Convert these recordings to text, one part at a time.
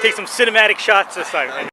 take some cinematic shots this time.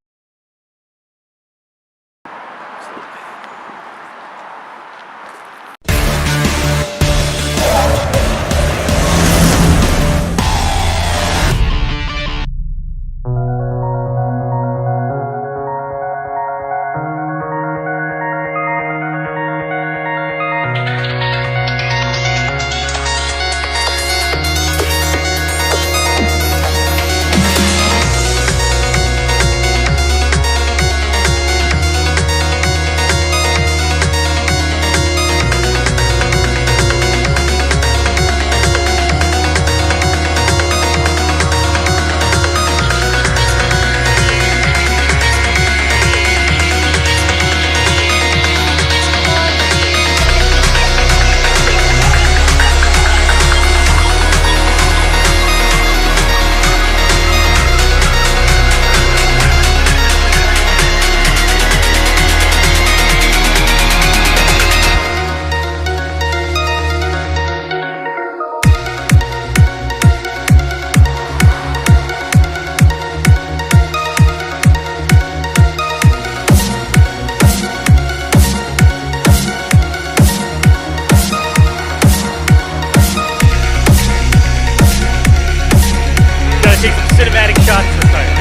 Take some cinematic shots this time.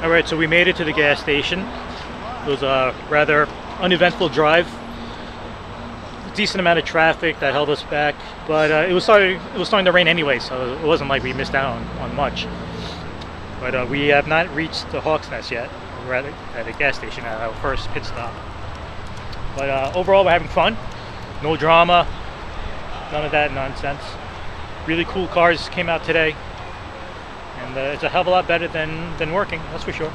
Alright, so we made it to the gas station. It was a rather uneventful drive. A decent amount of traffic that held us back, but it was starting to rain anyway, so it wasn't like we missed out on much. But we have not reached the Hawk's Nest yet. We're at a gas station at our first pit stop. But overall, we're having fun. No drama, none of that nonsense. Really cool cars came out today. And it's a hell of a lot better than working, that's for sure.